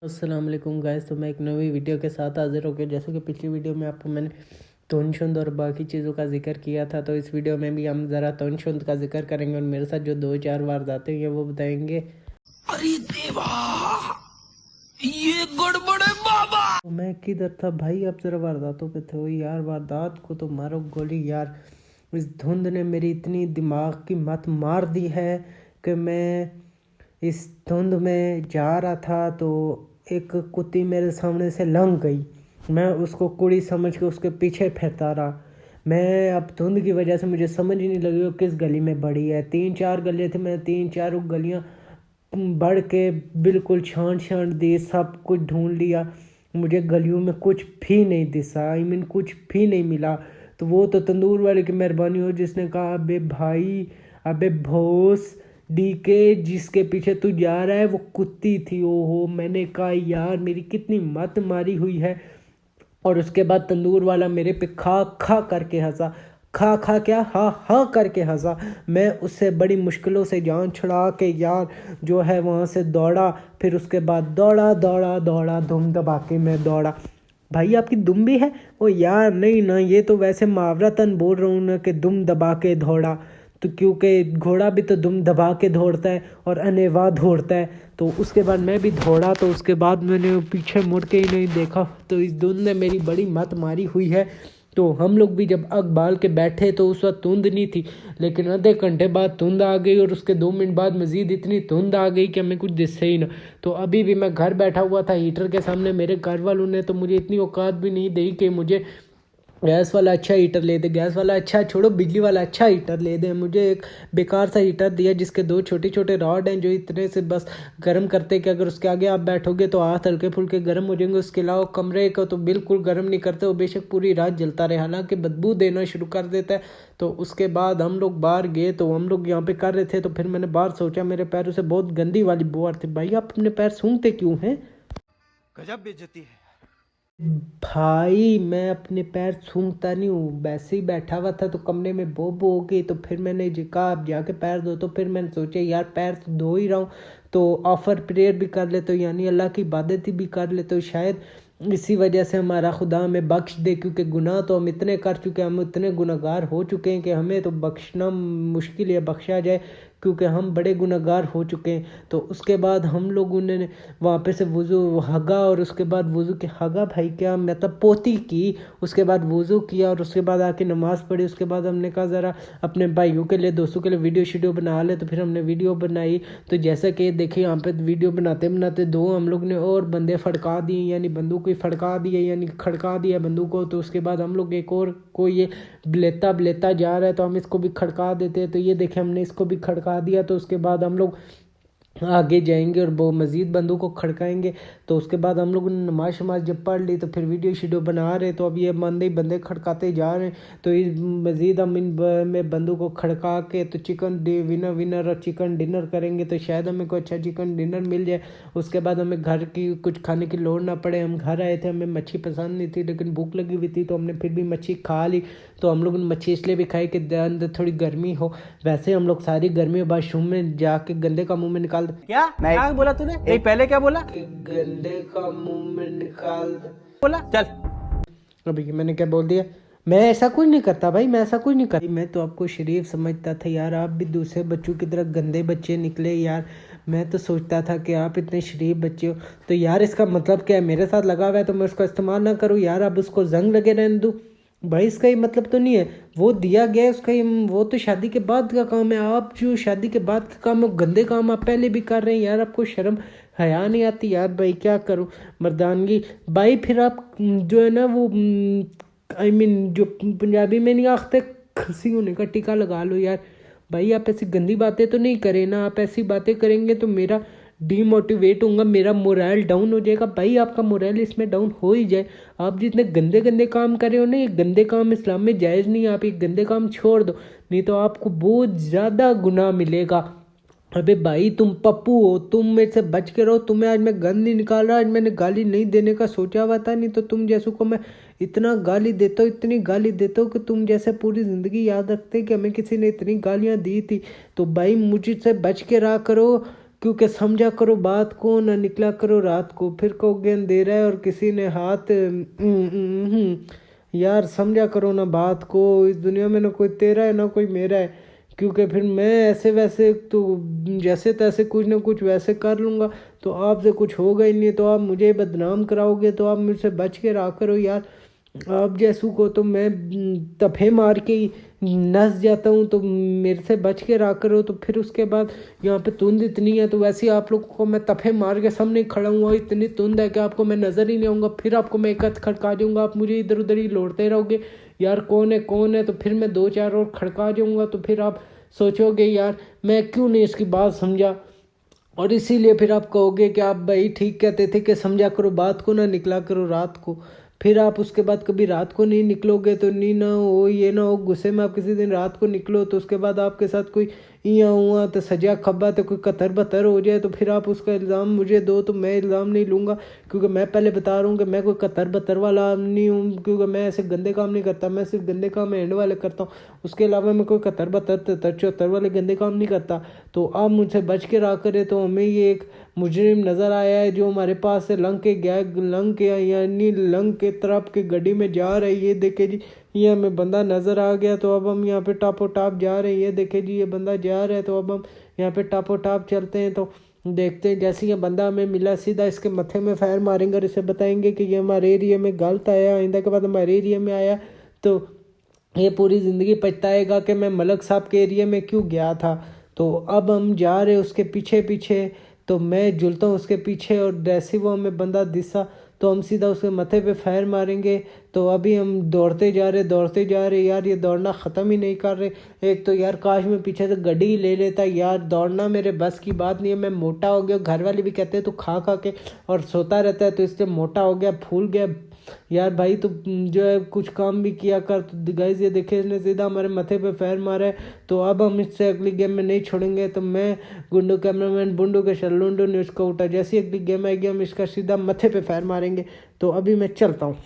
अस्सलाम वालेकुम गाइस। तो मैं एक नई वीडियो के साथ हाजिर हो गया। जैसे कि पिछली वीडियो में आपको मैंने तोनशुंद और बाकी चीज़ों का जिक्र किया था, तो इस वीडियो में भी हम ज़रा तोनशुंद का जिक्र करेंगे और मेरे साथ जो 2-4 वारदातें हैं वो बताएंगे। अरे देवा, ये गड़बड़ है बाबा। तो मैं किधर था भाई, अब ज़रा वारदातों पे थे यार। वारदात को तो मारो गोली यार। इस धुंध ने मेरी इतनी दिमाग की मत मार दी है कि मैं इस धुंध में जा रहा था तो एक कुत्ती मेरे सामने से लंघ गई। मैं उसको कुड़ी समझ के उसके पीछे फिरता रहा। मैं अब धुंध की वजह से मुझे समझ ही नहीं लगी वो किस गली में बड़ी है। 3-4 गलियाँ थी, मैं 3-4 गलियाँ बढ़ के बिल्कुल छान दी, सब कुछ ढूंढ लिया। मुझे गलियों में कुछ भी नहीं दिसा, आई मीन कुछ भी नहीं मिला। तो वो तो तंदूर वाले की मेहरबानी हो जिसने कहा अबे भाई, अबे भोस डीके, जिसके पीछे तू जा रहा है वो कुत्ती थी। ओहो, मैंने कहा यार मेरी कितनी मत मारी हुई है। और उसके बाद तंदूर वाला मेरे पे खा खा करके हंसा। खा खा क्या, हा हा करके हंसा। मैं उससे बड़ी मुश्किलों से जान छुड़ा के यार जो है वहाँ से दौड़ा। फिर उसके बाद दौड़ा दौड़ा दौड़ा, दुम दबा के मैं दौड़ा। भाई आपकी दुम भी है? ओ यार नहीं ना, ये तो वैसे मुहावरतन बोल रहा हूँ ना कि दुम दबा के दौड़ा। तो क्योंकि घोड़ा भी तो दुम दबा के दौड़ता है और अनेवा दौड़ता है। तो उसके बाद मैं भी दौड़ा, तो उसके बाद मैंने पीछे मुड़ के ही नहीं देखा। तो इस धुंध ने मेरी बड़ी मत मारी हुई है। तो हम लोग भी जब आग बाल के बैठे तो उस वक्त धुंध नहीं थी, लेकिन आधे घंटे बाद धुंध आ गई और उसके 2 मिनट बाद मज़ीद इतनी धुंध आ गई कि हमें कुछ दिससे ही ना। तो अभी भी मैं घर बैठा हुआ था हीटर के सामने। मेरे घर वालों ने तो मुझे इतनी औकात भी नहीं दी कि मुझे गैस वाला अच्छा हीटर ले दे। गैस वाला अच्छा छोड़ो, बिजली वाला अच्छा हीटर ले दे। मुझे एक बेकार सा हीटर दिया जिसके 2 छोटे छोटे रॉड हैं जो इतने से बस गर्म करते कि अगर उसके आगे आप बैठोगे तो हाथ हल्के फुल्के गर्म हो जाएंगे। उसके अलावा कमरे को तो बिल्कुल गर्म नहीं करते। वो बेशक पूरी रात जलता रहे, हालांकि बदबू देना शुरू कर देता है। तो उसके बाद हम लोग बाहर गए, तो हम लोग यहाँ पे कर रहे थे, तो फिर मैंने बाहर सोचा मेरे पैरों से बहुत गंदी वाली बू आ रही थी। भाई आप अपने पैर सूंघते क्यों हैं? गजब बेइज्जती है। भाई मैं अपने पैर सूंघता नहीं हूँ, वैसे ही बैठा हुआ था तो कमरे में बो हो गई। तो फिर मैंने जी कहा आप जाके पैर धो। तो फिर मैंने सोचा यार पैर तो धो ही रहा हूँ तो ऑफर प्रेयर भी कर लेते हो, यानी अल्लाह की इबादत भी कर लेते हो। शायद इसी वजह से हमारा खुदा हमें बख्श दे, क्योंकि गुनाह तो हम इतने कर चुके हैं, हम इतने गुनहगार हो चुके हैं कि हमें तो बख्शना मुश्किल है, बख्शा जाए क्योंकि हम बड़े गुनहगार हो चुके हैं। तो उसके बाद हम लोगों ने वहाँ पे से वज़ू हगा, और उसके बाद वज़ू के हगा भाई क्या मतलब पोती की, उसके बाद वज़ू किया और उसके बाद आके नमाज़ पढ़ी। उसके बाद हमने कहा ज़रा अपने भाइयों के लिए दोस्तों के लिए वीडियो बना ले। तो फिर हमने वीडियो बनाई। तो जैसा कि देखिए यहाँ पे वीडियो बनाते बनाते 2 हम लोग ने और बंदे फड़का दिए, यानी बंदूक ही फड़का दिए, यानी खड़का दिया बंदूक को। तो उसके बाद हम लोग एक और कोई ये ब्लेता जा रहा है तो हम इसको भी खड़का देते हैं। तो ये देखे हमने इसको भी खड़का दिया। तो उसके बाद हम लोग आगे जाएंगे और वो मज़ीद बंदूक को खड़काएंगे। तो उसके बाद हम लोगों ने नमाज शमाज जब पढ़ ली तो फिर वीडियो बना रहे। तो अब ये बंदे खड़काते जा रहे हैं। तो इस मज़ीद हम में बंदूक को खड़का के तो चिकन विनर और चिकन डिनर करेंगे। तो शायद हमें कोई अच्छा चिकन डिनर मिल जाए। उसके बाद हमें घर की कुछ खाने की लोड़ ना पड़े। हम घर आए थे, हमें मच्छी पसंद नहीं थी लेकिन भूख लगी हुई थी, तो हमने फिर भी मच्छी खा ली। तो हम लोगों ने मच्छी इसलिए भी खाई कि अंदर थोड़ी गर्मी हो। वैसे हम लोग सारी गर्मी बाथरूम में जाके गंदे का मुंह में निकाल क्या क्या बोला तूने? नहीं, पहले क्या बोला? गंदे का मुंह में निकाल बोला चल। अभी मैंने क्या बोल दिया? मैं ऐसा कुछ नहीं करता भाई, मैं ऐसा कुछ नहीं करता। मैं तो आपको शरीफ समझता था यार, आप भी दूसरे बच्चों की तरह गंदे बच्चे निकले यार। मैं तो सोचता था कि आप इतने शरीफ बच्चे हो। तो यार इसका मतलब क्या है? मेरे साथ लगा हुआ है तो मैं उसका इस्तेमाल ना करूँ यार? अब उसको जंग लगे रहने दूँ? भाई इसका ये मतलब तो नहीं है। वो दिया गया है उसका, वो तो शादी के बाद का काम है। आप जो शादी के बाद का काम है, गंदे काम आप पहले भी कर रहे हैं यार। आपको शर्म हया नहीं आती यार? भाई क्या करूं, मर्दानगी। भाई फिर आप जो है ना वो आई मीन जो पंजाबी में नहीं आखते, खसी होने का टीका लगा लो यार। भाई आप ऐसी गंदी बातें तो नहीं करें ना। आप ऐसी बातें करेंगे तो मेरा डीमोटिवेट होऊंगा, मेरा मोरल डाउन हो जाएगा। भाई आपका मोरल इसमें डाउन हो ही जाए। आप जितने गंदे गंदे काम कर रहे हो ना, ये गंदे काम इस्लाम में जायज़ नहीं है। आप ये गंदे काम छोड़ दो, नहीं तो आपको बहुत ज़्यादा गुनाह मिलेगा। अबे भाई तुम पप्पू हो, तुम मेरे से बच के रहो। तुम्हें आज मैं गंद नहीं निकाल रहा, आज मैंने गाली नहीं देने का सोचा हुआ था। नहीं तो तुम जैसों को मैं इतना गाली देता हूँ, इतनी गाली देता हूँ कि तुम जैसे पूरी ज़िंदगी याद रखते कि हमें किसी ने इतनी गालियाँ दी थी। तो भाई मुझसे बच के रहा करो, क्योंकि समझा करो बात को, ना निकला करो रात को। फिर कहोगे अंधेरा है और किसी ने हाथ यार समझा करो ना बात को। इस दुनिया में ना कोई तेरा है ना कोई मेरा है, क्योंकि फिर मैं ऐसे वैसे तो जैसे तैसे कुछ ना कुछ वैसे कर लूँगा तो आपसे कुछ होगा ही नहीं, तो आप मुझे बदनाम कराओगे। तो आप मुझसे बच के रहा करो यार। आप जैसू को तो मैं तफे मार के ही नस जाता हूँ, तो मेरे से बच के रहा करो। तो फिर उसके बाद यहाँ पे धुंध इतनी है, तो वैसे ही आप लोगों को मैं तफे मार के सामने खड़ा हूँ। इतनी धुंध है कि आपको मैं नज़र ही नहीं आऊँगा। फिर आपको मैं एक हथ खड़का दूँगा, आप मुझे इधर उधर ही लौटते रहोगे यार कौन है कौन है। तो फिर मैं 2-4 और खड़का जाऊँगा, तो फिर आप सोचोगे यार मैं क्यों नहीं इसकी बात समझा। और इसीलिए फिर आप कहोगे कि आप भाई ठीक कहते थे कि समझा करो बात को, ना निकला करो रात को। फिर आप उसके बाद कभी रात को नहीं निकलोगे तो नहीं ना हो ये ना हो गुस्से में आप किसी दिन रात को निकलो, तो उसके बाद आपके साथ कोई इयाँ हुआ तो सजा खब्बा तो कोई कतर बतर हो जाए, तो फिर आप उसका इल्ज़ाम मुझे दो, तो मैं इल्ज़ाम नहीं लूँगा। क्योंकि मैं पहले बता रहा हूँ कि मैं कोई कतर बतर वाला नहीं हूँ, क्योंकि मैं ऐसे गंदे काम नहीं करता। मैं सिर्फ गंदे काम एंड वाले करता हूँ, उसके अलावा मैं कोई कतर बतर चौतर वाले गंदे काम नहीं करता। तो आप मुझसे बच के रहा करें। तो हमें ये एक मुजरिम नज़र आया है जो हमारे पास से लंग के गया, लंग के यानी लंग के तरफ की गाड़ी में जा रहा है। ये देखे जी ये हमें बंदा नज़र आ गया, तो अब हम यहाँ पे टापो टाप जा रहे हैं। ये देखे जी ये बंदा जा रहा है, तो अब हम यहाँ पे टापो टाप चलते हैं। तो देखते हैं जैसे ये बंदा हमें मिला सीधा इसके मत्थे में फायर मारेंगे और इसे बताएंगे कि ये हमारे एरिया में गलत आया, आइंदा के बाद हमारे एरिया में आया तो ये पूरी ज़िंदगी पछताएगा कि मैं मलक साहब के एरिया में क्यों गया था। तो अब हम जा रहे उसके पीछे पीछे, तो मैं जुलता हूँ उसके पीछे, और जैसे वो हमें बंदा दिसा तो हम सीधा उसके माथे पे फायर मारेंगे। तो अभी हम दौड़ते जा रहे यार, ये दौड़ना ख़त्म ही नहीं कर रहे। एक तो यार काश मैं पीछे से गाड़ी ही ले लेता यार, दौड़ना मेरे बस की बात नहीं है। मैं मोटा हो गया, घर वाले भी कहते हैं तो खा के और सोता रहता है, तो इसलिए मोटा हो गया, फूल गया यार भाई। तो जो है कुछ काम भी किया कर। तो गाइस ये देखे इसने सीधा हमारे माथे पे फायर मारा है। तो अब हम इससे अगली गेम में नहीं छोड़ेंगे। तो मैं गुंडू कैमरामैन बुंडू के शल्लुंडू ने उसको उठा, जैसी अगली गेम आएगी हम इसका सीधा माथे पे फायर मारेंगे। तो अभी मैं चलता हूँ।